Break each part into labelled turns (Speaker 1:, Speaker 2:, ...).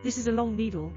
Speaker 1: This is a long needle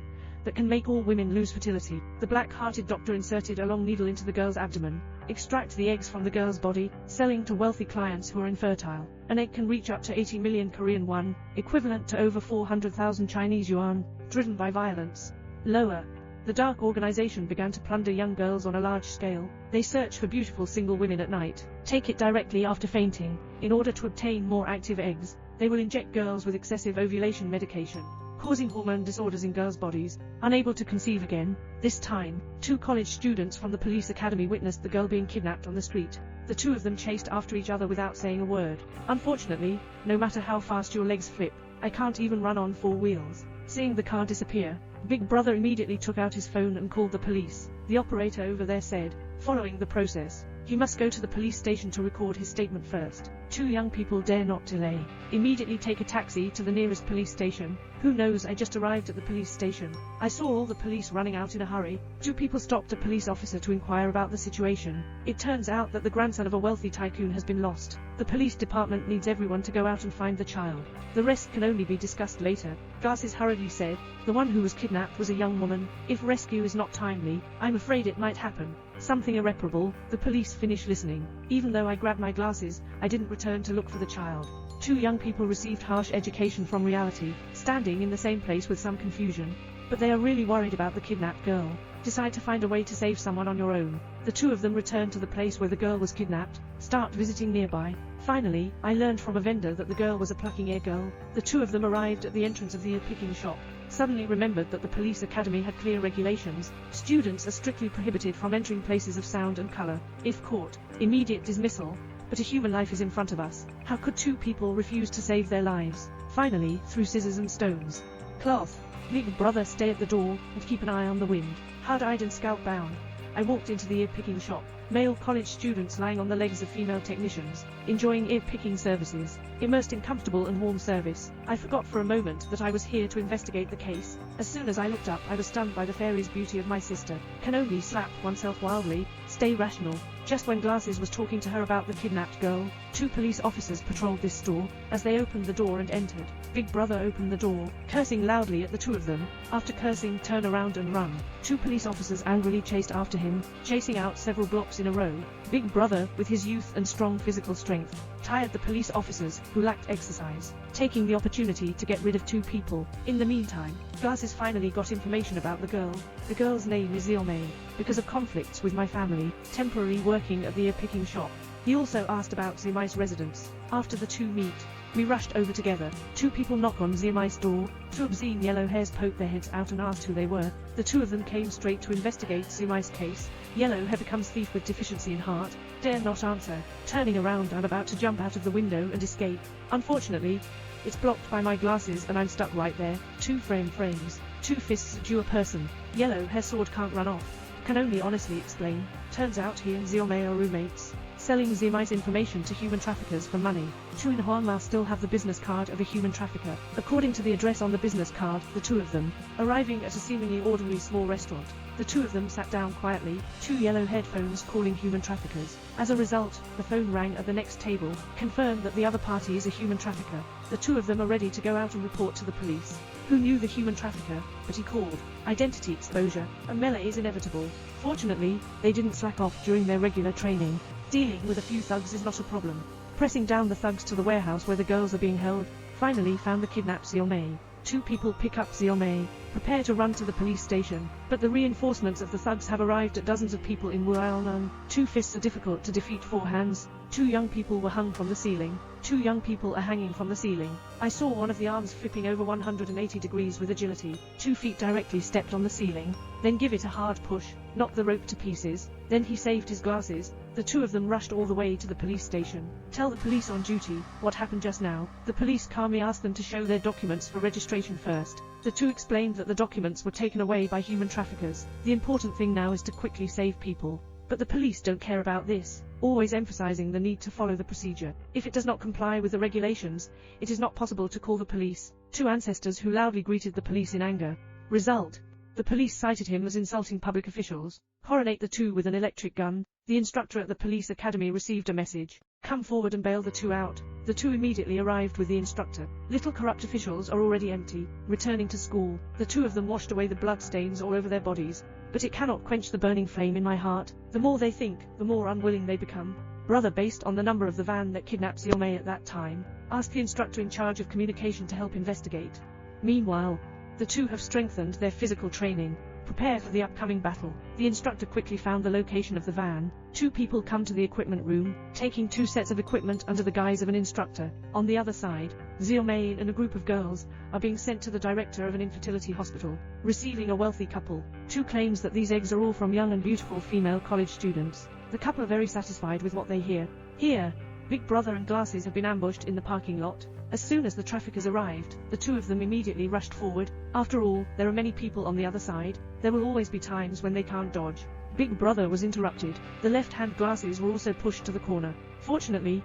Speaker 1: that can make all women lose fertility. The black-hearted doctor inserted a long needle into the girl's abdomen, extract the eggs from the girl's body, selling to wealthy clients who are infertile. An egg can reach up to 80 million Korean won, equivalent to over 400,000 Chinese yuan, driven by violence. Lower. The dark organization began to plunder young girls on a large scale. They search for beautiful single women at night, take it directly after fainting. In order to obtain more active eggs, they will inject girls with excessive ovulation medication, causing hormone disorders in girls' bodies, unable to conceive again. This time, 2 college students from the police academy witnessed the girl being kidnapped on the street. The 2 of them chased after each other without saying a word. Unfortunately, no matter how fast your legs flip, I can't even run on 4 wheels. Seeing the car disappear, Big Brother immediately took out his phone and called the police. The operator over there said, following the process, he must go to the police station to record his statement first. 2 young people dare not delay. Immediately take a taxi to the nearest police station. Who knows, I just arrived at the police station. I saw all the police running out in a hurry. 2 people stopped a police officer to inquire about the situation. It turns out that the grandson of a wealthy tycoon has been lost. The police department needs everyone to go out and find the child. The rest can only be discussed later. Glasses hurriedly said, the one who was kidnapped was a young woman. If rescue is not timely, I'm afraid it might happen something irreparable. The police finished listening. Even though I grabbed my glasses, I didn't return to look for the child. 2 young people received harsh education from reality, standing in the same place with some confusion. But they are really worried about the kidnapped girl. Decide to find a way to save someone on your own. The 2 of them returned to the place where the girl was kidnapped, start visiting nearby. Finally, I learned from a vendor that the girl was a plucking ear girl. The 2 of them arrived at the entrance of the ear-picking shop. Suddenly remembered that the police academy had clear regulations. Students are strictly prohibited from entering places of sound and color. If caught, immediate dismissal. But a human life is in front of us. How could 2 people refuse to save their lives? Finally, through scissors and stones. Cloth. Big Brother, stay at the door and keep an eye on the wind. Hard-eyed and scalp-bound, I walked into the ear-picking shop. Male college students lying on the legs of female technicians, enjoying ear-picking services, immersed in comfortable and warm service. I forgot for a moment that I was here to investigate the case. As soon as I looked up, I was stunned by the fairy's beauty of my sister. Can only slap oneself wildly. Stay rational. Just when Glasses was talking to her about the kidnapped girl, 2 police officers patrolled this store. As they opened the door and entered, Big Brother opened the door, cursing loudly at the 2 of them. After cursing, turn around and run. 2 police officers angrily chased after him, chasing out several blocks in a row. Big Brother, with his youth and strong physical strength, tired the police officers, who lacked exercise, taking the opportunity to get rid of 2 people. In the meantime, Glasses finally got information about the girl. The girl's name is Xiaomei. Because of conflicts with my family, temporarily working at the ear-picking shop. He also asked about Xiaomei's residence. After the 2 meet, we rushed over together. 2 people knock on Xiaomei's door. 2 obscene yellow hairs poked their heads out and asked who they were. The 2 of them came straight to investigate Xiaomei's case. Yellow hair becomes thief with deficiency in heart. Dare not answer. Turning around, I'm about to jump out of the window and escape. Unfortunately, it's blocked by my glasses and I'm stuck right there. 2 frames. 2 fists at you a person. Yellow hair sword can't run off. Can only honestly explain. Turns out he and Xiaomei are roommates, selling Xiaomei's information to human traffickers for money. Chu and Huanma still have the business card of a human trafficker. According to the address on the business card, the 2 of them, arriving at a seemingly ordinary small restaurant, the 2 of them sat down quietly, 2 yellow headphones calling human traffickers. As a result, the phone rang at the next table, confirmed that the other party is a human trafficker. The 2 of them are ready to go out and report to the police. Who knew the human trafficker? But he called. Identity exposure. A melee is inevitable. Fortunately, they didn't slack off during their regular training. Dealing with a few thugs is not a problem. Pressing down the thugs to the warehouse where the girls are being held, finally found the kidnapped Xiaomei. 2 people pick up Xiaomei, prepare to run to the police station, but the reinforcements of the thugs have arrived at dozens of people in Wu'aonan. 2 fists are difficult to defeat 4 hands. 2 young people were hung from the ceiling. 2 young people are hanging from the ceiling. I saw one of the arms flipping over 180 degrees with agility. 2 feet directly stepped on the ceiling, then give it a hard push, knocked the rope to pieces. Then he saved his glasses. The 2 of them rushed all the way to the police station. Tell the police on duty what happened just now. The police calmly asked them to show their documents for registration first. The 2 explained that the documents were taken away by human traffickers. The important thing now is to quickly save people. But the police don't care about this, always emphasizing the need to follow the procedure. If it does not comply with the regulations, it is not possible to call the police. 2 ancestors who loudly greeted the police in anger. Result: the police cited him as insulting public officials. Coronate the 2 with an electric gun. The instructor at the police academy received a message. Come forward and bail the 2 out. The two immediately arrived with the instructor. Little corrupt officials are already empty, returning to school. The two of them washed away the blood stains all over their bodies. But it cannot quench the burning flame in my heart. The more they think, the more unwilling they become. Brother, based on the number of the van that kidnaps Yomei at that time, ask the instructor in charge of communication to help investigate. Meanwhile, the two have strengthened their physical training. Prepare for the upcoming battle. The instructor quickly found the location of the van. Two people come to the equipment room, taking 2 sets of equipment under the guise of an instructor. On the other side, Xiaomei and a group of girls are being sent to the director of an infertility hospital, receiving a wealthy couple. Two claims that these eggs are all from young and beautiful female college students. The couple are very satisfied with what they hear. Here, Big Brother and Glasses have been ambushed in the parking lot. As soon as the traffickers arrived, the two of them immediately rushed forward. After all, there are many people on the other side. There will always be times when they can't dodge. Big Brother was interrupted. The left-hand Glasses were also pushed to the corner. Fortunately,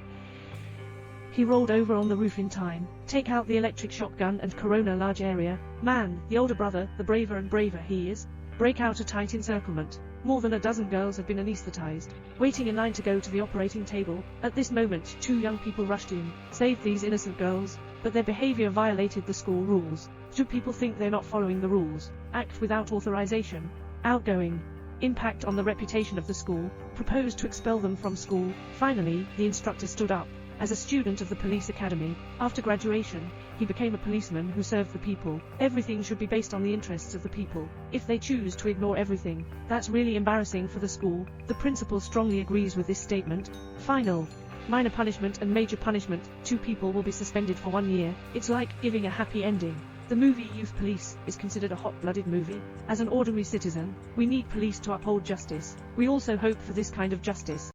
Speaker 1: he rolled over on the roof in time. Take out the electric shotgun and corona large area. Man, the older brother, the braver and braver he is. Break out a tight encirclement. More than a dozen girls have been anesthetized, waiting in line to go to the operating table. At this moment, 2 young people rushed in, saved these innocent girls, but their behavior violated the school rules. Do people think they're not following the rules? Act without authorization. Outgoing. Impact on the reputation of the school. Proposed to expel them from school. Finally, the instructor stood up. As a student of the police academy, after graduation, he became a policeman who served the people. Everything should be based on the interests of the people. If they choose to ignore everything, that's really embarrassing for the school. The principal strongly agrees with this statement. Final. Minor punishment and major punishment. 2 people will be suspended for 1 year. It's like giving a happy ending. The movie Youth Police is considered a hot-blooded movie. As an ordinary citizen, we need police to uphold justice. We also hope for this kind of justice.